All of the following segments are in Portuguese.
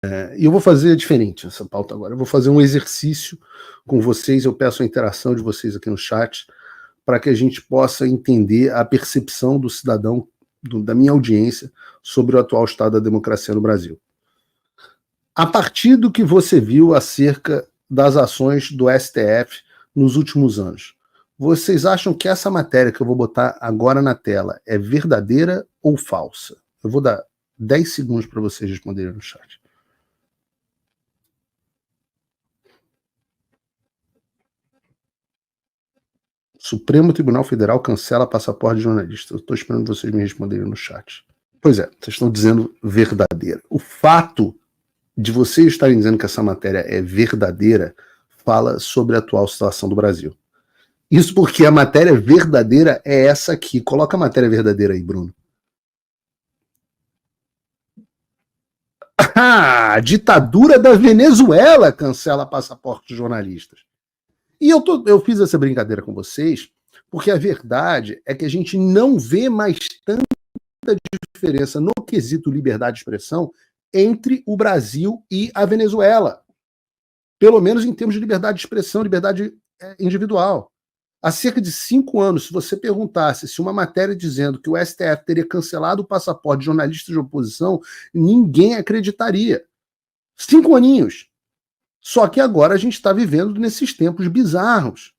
E eu vou fazer diferente essa pauta agora. Eu vou fazer um exercício com vocês. Eu peço a interação de vocês aqui no chat para que a gente possa entender a percepção do cidadão, da minha audiência, sobre o atual estado da democracia no Brasil. A partir do que você viu acerca das ações do STF nos últimos anos, vocês acham que essa matéria que eu vou botar agora na tela é verdadeira ou falsa? Eu vou dar 10 segundos para vocês responderem no chat. Supremo Tribunal Federal cancela passaporte de jornalista. Eu estou esperando vocês me responderem no chat. Pois é, vocês estão dizendo verdadeira. O fato de vocês estarem dizendo que essa matéria é verdadeira fala sobre a atual situação do Brasil. Isso porque a matéria verdadeira é essa aqui. Coloca a matéria verdadeira aí, Bruno. A ditadura da Venezuela cancela passaporte de jornalistas. E eu fiz essa brincadeira com vocês porque a verdade é que a gente não vê mais tanta diferença no quesito liberdade de expressão entre o Brasil e a Venezuela. Pelo menos em termos de liberdade de expressão, liberdade individual. Há cerca de 5 anos, se você perguntasse se uma matéria dizendo que o STF teria cancelado o passaporte de jornalistas de oposição, ninguém acreditaria. 5 aninhos. Só que agora a gente está vivendo nesses tempos bizarros.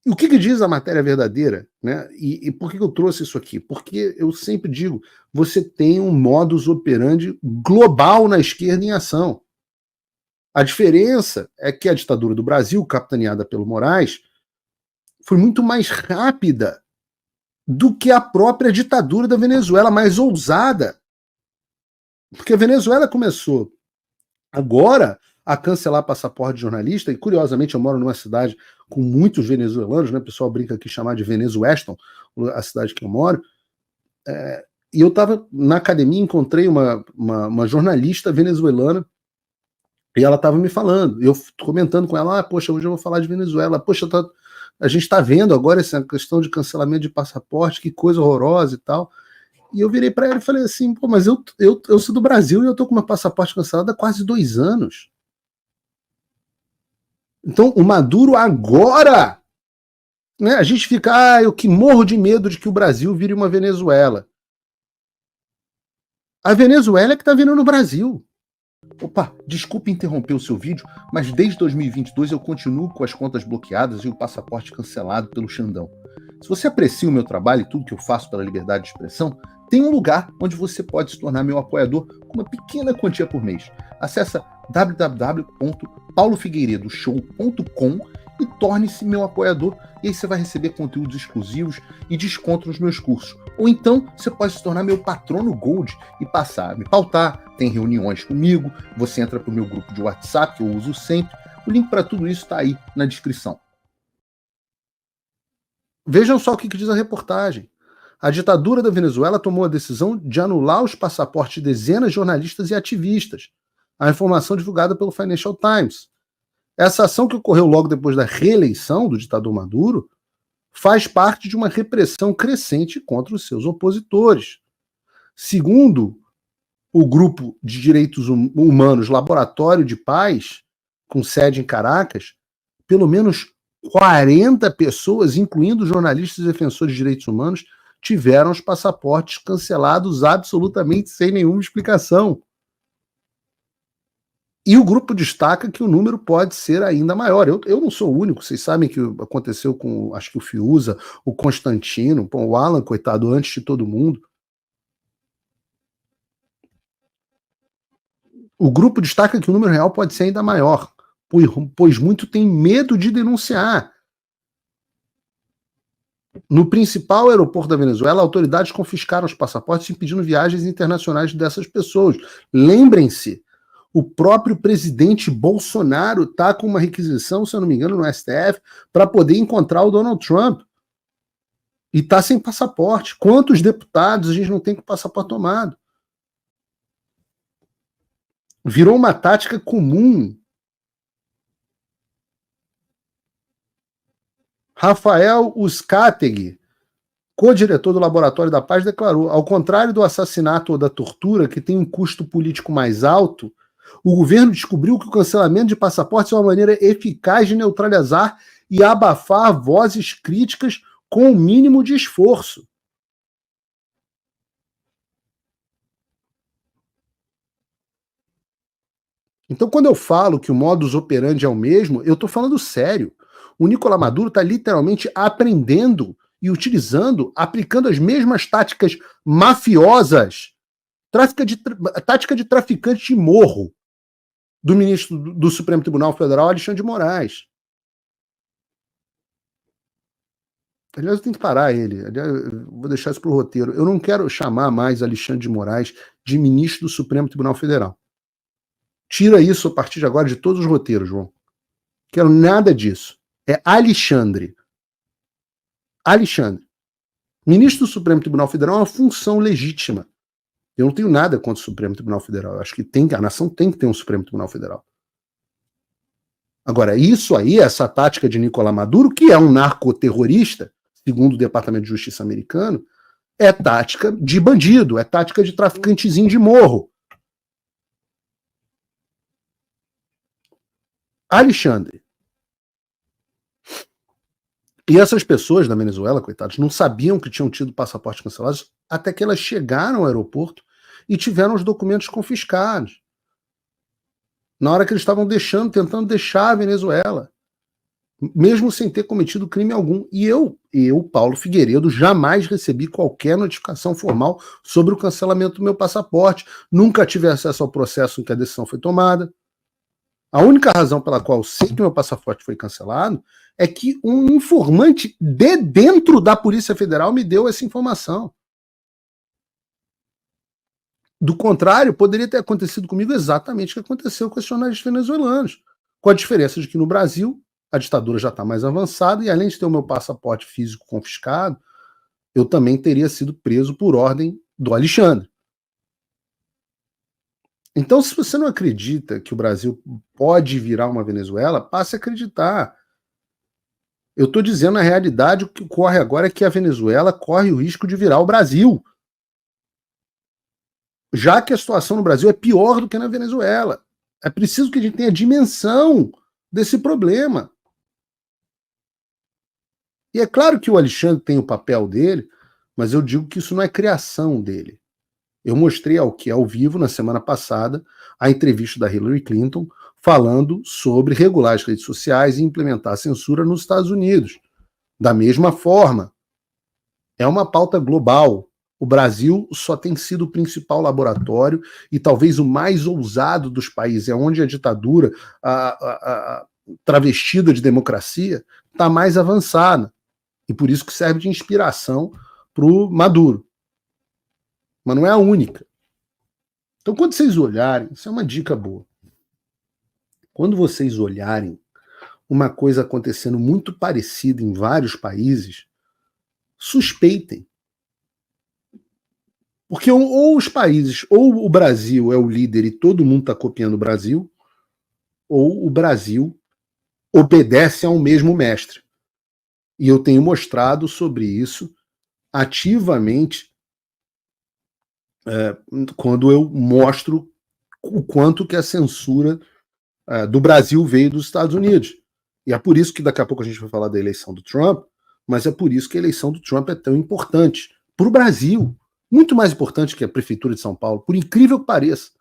E o que diz a matéria verdadeira? Né? E por que eu trouxe isso aqui? Porque eu sempre digo, você tem um modus operandi global na esquerda em ação. A diferença é que a ditadura do Brasil, capitaneada pelo Moraes, foi muito mais rápida do que a própria ditadura da Venezuela, mais ousada. Porque a Venezuela começou agora a cancelar passaporte de jornalista, e curiosamente eu moro numa cidade com muitos venezuelanos, né? O pessoal brinca aqui chamar de Venezueston, a cidade que eu moro, e eu estava na academia, encontrei uma jornalista venezuelana, e ela estava me falando, eu comentando com ela, poxa, hoje eu vou falar de Venezuela, poxa, a gente está vendo agora essa questão de cancelamento de passaporte, que coisa horrorosa e tal. E eu virei para ela e falei assim, pô, mas eu sou do Brasil e eu tô com meu passaporte cancelado há quase 2 anos. Então, o Maduro agora, né, a gente fica, eu que morro de medo de que o Brasil vire uma Venezuela. A Venezuela é que tá vindo no Brasil. Opa, desculpe interromper o seu vídeo, mas desde 2022 eu continuo com as contas bloqueadas e o passaporte cancelado pelo Xandão. Se você aprecia o meu trabalho e tudo que eu faço pela liberdade de expressão, tem um lugar onde você pode se tornar meu apoiador com uma pequena quantia por mês. Acesse www.paulofigueiredoshow.com e torne-se meu apoiador, e aí você vai receber conteúdos exclusivos e desconto nos meus cursos. Ou então você pode se tornar meu patrono Gold e passar a me pautar, tem reuniões comigo, você entra para o meu grupo de WhatsApp, que eu uso sempre. O link para tudo isso está aí na descrição. Vejam só o que diz a reportagem. A ditadura da Venezuela tomou a decisão de anular os passaportes de dezenas de jornalistas e ativistas. A informação divulgada pelo Financial Times. Essa ação, que ocorreu logo depois da reeleição do ditador Maduro, faz parte de uma repressão crescente contra os seus opositores. Segundo o grupo de direitos humanos Laboratório de Paz, com sede em Caracas, pelo menos 40 pessoas, incluindo jornalistas e defensores de direitos humanos, tiveram os passaportes cancelados absolutamente sem nenhuma explicação. E o grupo destaca que o número pode ser ainda maior. Eu não sou o único, vocês sabem que aconteceu com, acho que o Fiuza, o Constantino, o Alan, coitado, antes de todo mundo. O grupo destaca que o número real pode ser ainda maior, pois muito tem medo de denunciar. No principal aeroporto da Venezuela, autoridades confiscaram os passaportes, impedindo viagens internacionais dessas pessoas. Lembrem-se, o próprio presidente Bolsonaro está com uma requisição, se eu não me engano, no STF, para poder encontrar o Donald Trump. E está sem passaporte. Quantos deputados a gente não tem com passaporte tomado? Virou uma tática comum. Rafael Uzcategui co-diretor do Laboratório da Paz, declarou: ao contrário do assassinato ou da tortura, que tem um custo político mais alto, o governo descobriu que o cancelamento de passaportes é uma maneira eficaz de neutralizar e abafar vozes críticas com o mínimo de esforço. Então, quando eu falo que o modus operandi é o mesmo, eu estou falando sério. O Nicolás Maduro está literalmente aprendendo e utilizando, aplicando as mesmas táticas mafiosas, tática de traficante de morro, do ministro do Supremo Tribunal Federal, Alexandre de Moraes. Aliás, eu tenho que parar ele. Aliás, eu vou deixar isso para o roteiro. Eu não quero chamar mais Alexandre de Moraes de ministro do Supremo Tribunal Federal. Tira isso a partir de agora de todos os roteiros, João. Quero nada disso. É Alexandre. Alexandre. Ministro do Supremo Tribunal Federal é uma função legítima. Eu não tenho nada contra o Supremo Tribunal Federal. Eu acho que a nação tem que ter um Supremo Tribunal Federal. Agora, isso aí, essa tática de Nicolás Maduro, que é um narcoterrorista, segundo o Departamento de Justiça americano, é tática de bandido, é tática de traficantezinho de morro. Alexandre. E essas pessoas da Venezuela, coitados, não sabiam que tinham tido passaportes cancelados até que elas chegaram ao aeroporto e tiveram os documentos confiscados. Na hora que eles estavam tentando deixar a Venezuela, mesmo sem ter cometido crime algum. E eu, Paulo Figueiredo, jamais recebi qualquer notificação formal sobre o cancelamento do meu passaporte. Nunca tive acesso ao processo em que a decisão foi tomada. A única razão pela qual eu sei que meu passaporte foi cancelado é que um informante de dentro da Polícia Federal me deu essa informação. Do contrário, poderia ter acontecido comigo exatamente o que aconteceu com os jornalistas venezuelanos. Com a diferença de que no Brasil a ditadura já está mais avançada e além de ter o meu passaporte físico confiscado, eu também teria sido preso por ordem do Alexandre. Então, se você não acredita que o Brasil pode virar uma Venezuela, passe a acreditar. Eu estou dizendo a realidade, o que ocorre agora é que a Venezuela corre o risco de virar o Brasil. Já que a situação no Brasil é pior do que na Venezuela. É preciso que a gente tenha dimensão desse problema. E é claro que o Alexandre tem o papel dele, mas eu digo que isso não é criação dele. Eu mostrei ao vivo, na semana passada, a entrevista da Hillary Clinton falando sobre regular as redes sociais e implementar a censura nos Estados Unidos. Da mesma forma, é uma pauta global. O Brasil só tem sido o principal laboratório e talvez o mais ousado dos países, é onde a ditadura, travestida de democracia, está mais avançada. E por isso que serve de inspiração para o Maduro. Mas não é a única. Então, quando vocês olharem, isso é uma dica boa. Quando vocês olharem uma coisa acontecendo muito parecida em vários países, suspeitem. Porque ou os países, ou o Brasil é o líder e todo mundo está copiando o Brasil, ou o Brasil obedece ao mesmo mestre. E eu tenho mostrado sobre isso ativamente quando eu mostro o quanto que a censura do Brasil veio dos Estados Unidos. E é por isso que daqui a pouco a gente vai falar da eleição do Trump, mas é por isso que a eleição do Trump é tão importante para o Brasil. Muito mais importante que a Prefeitura de São Paulo, por incrível que pareça.